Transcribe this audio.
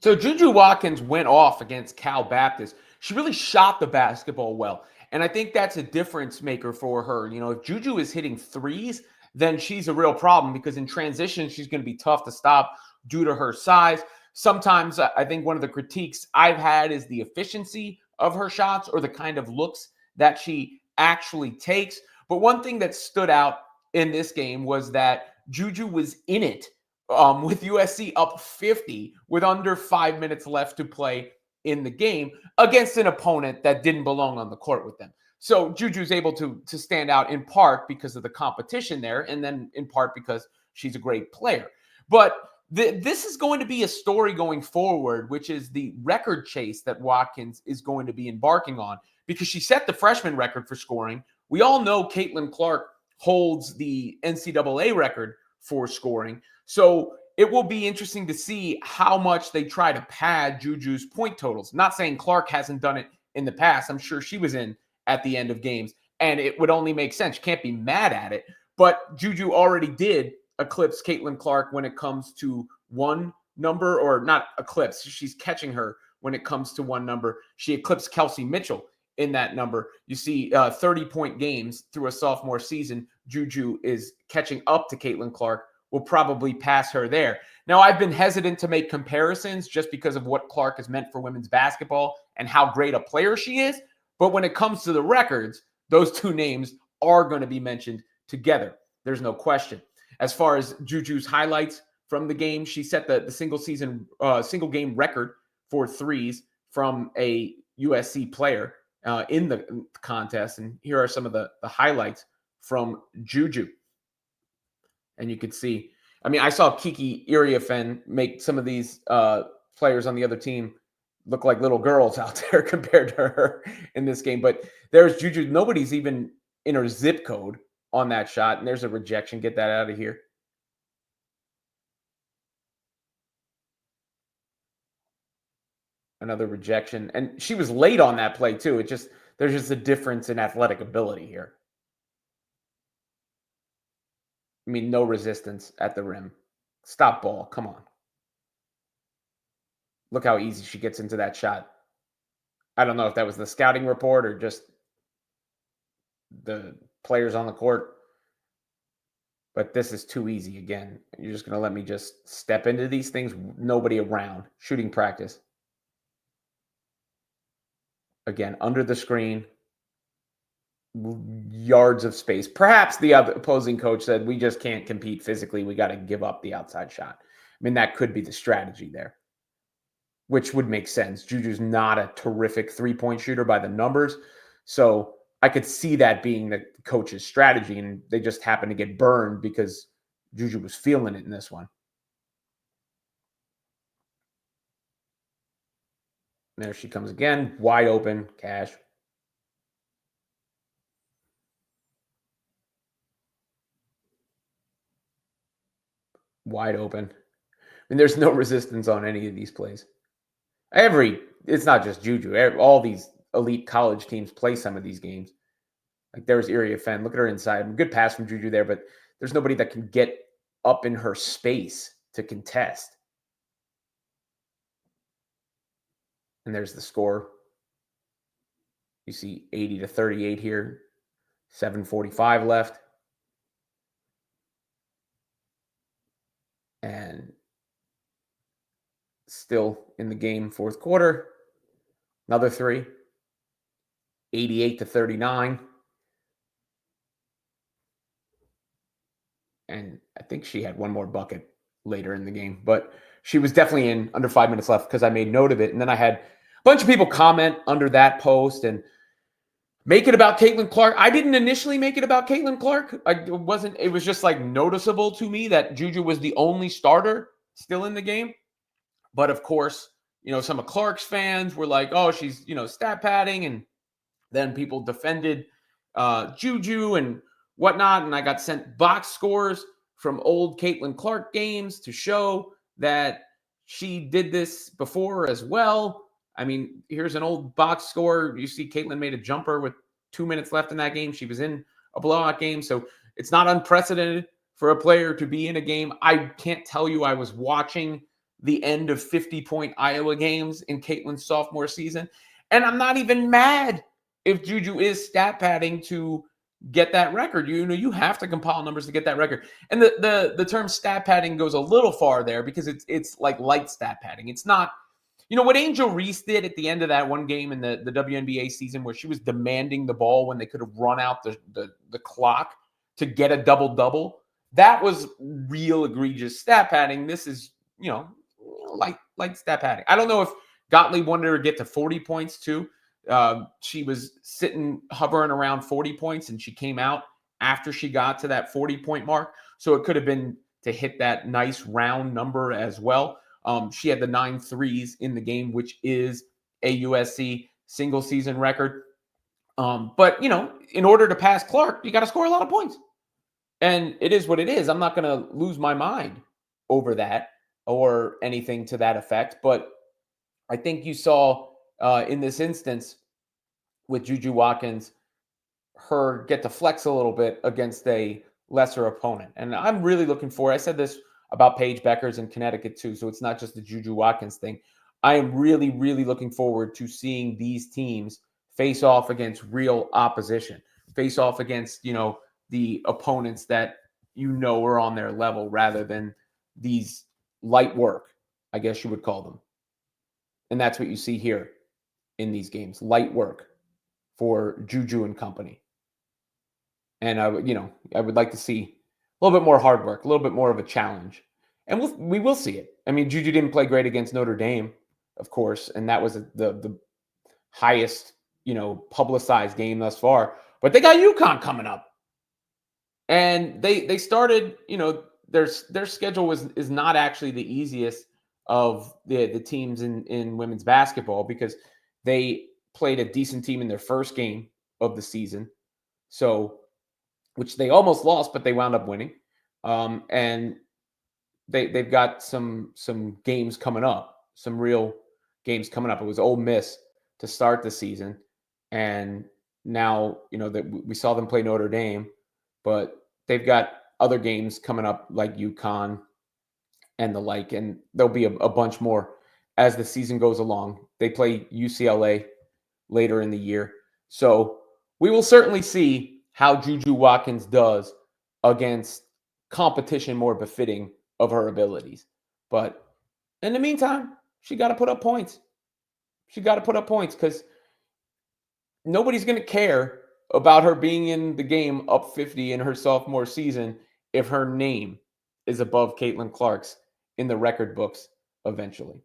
So JuJu Watkins went off against Cal Baptist. She really shot the basketball well. And I think that's a difference maker for her. You know, if JuJu is hitting threes, then she's a real problem because in transition, she's going to be tough to stop due to her size. Sometimes I think one of the critiques I've had is the efficiency of her shots or the kind of looks that she actually takes. But one thing that stood out in this game was that JuJu was in it with USC up 50 with under 5 minutes left to play in the game against an opponent that didn't belong on the court with them. So JuJu's able to stand out in part because of the competition there, and then in part because she's a great player. But this is going to be a story going forward, which is the record chase that Watkins is going to be embarking on because she set the freshman record for scoring. We all know Caitlin Clark holds the NCAA record for scoring. So it will be interesting to see how much they try to pad JuJu's point totals. Not saying Clark hasn't done it in the past. I'm sure she was in at the end of games, and it would only make sense. You can't be mad at it. But JuJu already did eclipse Caitlin Clark when it comes to one number, or not eclipse. She's catching her when it comes to one number. She eclipsed Kelsey Mitchell in that number. You see 30-point games through a sophomore season. JuJu is catching up to Caitlin Clark, will probably pass her there. Now, I've been hesitant to make comparisons just because of what Clark has meant for women's basketball and how great a player she is. But when it comes to the records, those two names are going to be mentioned together. There's no question. As far as JuJu's highlights from the game, she set the single game record for threes from a USC player in the contest. And here are some of the highlights from JuJu. And you could see, I mean, I saw Kiki Iriafen make some of these players on the other team look like little girls out there compared to her in this game. But there's JuJu. Nobody's even in her zip code on that shot. And there's a rejection. Get that out of here. Another rejection. And she was late on that play too. There's just a difference in athletic ability here. I mean, no resistance at the rim. Stop ball. Come on. Look how easy she gets into that shot. I don't know if that was the scouting report or just the players on the court. But this is too easy again. You're just going to let me just step into these things? Nobody around. Shooting practice. Again, under the screen. Yards of space. Perhaps the other opposing coach said, we just can't compete physically. We got to give up the outside shot. I mean, that could be the strategy there, which would make sense. JuJu's not a terrific three-point shooter by the numbers. So I could see that being the coach's strategy, and they just happened to get burned because JuJu was feeling it in this one. There she comes again. Wide open. Cash. Wide open. I mean, there's no resistance on any of these plays. It's not just JuJu. All these elite college teams play some of these games. Like there's Iriafen. Look at her inside. Good pass from JuJu there, but there's nobody that can get up in her space to contest. And there's the score. You see 80-38 here. 7:45 left. And still in the game, fourth quarter. Another three. 88-39. And I think she had one more bucket later in the game. But she was definitely in under 5 minutes left because I made note of it. And then I had a bunch of people comment under that post and make it about Caitlin Clark. I didn't initially make it about Caitlin Clark. It was just like noticeable to me that JuJu was the only starter still in the game. But of course, some of Clark's fans were like, oh, she's, stat padding. And then people defended JuJu and whatnot. And I got sent box scores from old Caitlin Clark games to show that she did this before as well. I mean, here's an old box score. You see Caitlin made a jumper with 2 minutes left in that game. She was in a blowout game. So it's not unprecedented for a player to be in a game. I can't tell you I was watching the end of 50-point Iowa games in Caitlin's sophomore season. And I'm not even mad if JuJu is stat padding to get that record. You have to compile numbers to get that record. And the term stat padding goes a little far there because it's like light stat padding. It's not, what Angel Reese did at the end of that one game in the WNBA season where she was demanding the ball when they could have run out the clock to get a double-double. That was real egregious stat padding. This is, light stat padding. I don't know if Gottlieb wanted her to get to 40 points too. She was hovering around 40 points, and she came out after she got to that 40-point mark. So it could have been to hit that nice round number as well. She had the 9 threes in the game, which is a USC single season record. But, in order to pass Clark, you got to score a lot of points. And it is what it is. I'm not going to lose my mind over that or anything to that effect. But I think you saw in this instance with JuJu Watkins, her get to flex a little bit against a lesser opponent. And I'm really looking for, I said this about Paige Beckers in Connecticut too, so it's not just the JuJu Watkins thing. I am really, really looking forward to seeing these teams face off against real opposition, face off against, the opponents that are on their level rather than these light work, I guess you would call them. And that's what you see here in these games, light work for JuJu and company. And I would like to see a little bit more hard work, a little bit more of a challenge. And we will see it. I mean, JuJu didn't play great against Notre Dame, of course, and that was the highest, publicized game thus far. But they got UConn coming up. And they started, their schedule is not actually the easiest of the teams in women's basketball because they played a decent team in their first game of the season. So, which they almost lost, but they wound up winning. And they've got some games coming up, some real games coming up. It was Ole Miss to start the season. And now, that we saw them play Notre Dame, but they've got other games coming up like UConn and the like, and there'll be a bunch more as the season goes along. They play UCLA later in the year. So we will certainly see how JuJu Watkins does against competition more befitting of her abilities. But in the meantime, she got to put up points. She got to put up points because nobody's going to care about her being in the game up 50 in her sophomore season if her name is above Caitlin Clark's in the record books eventually.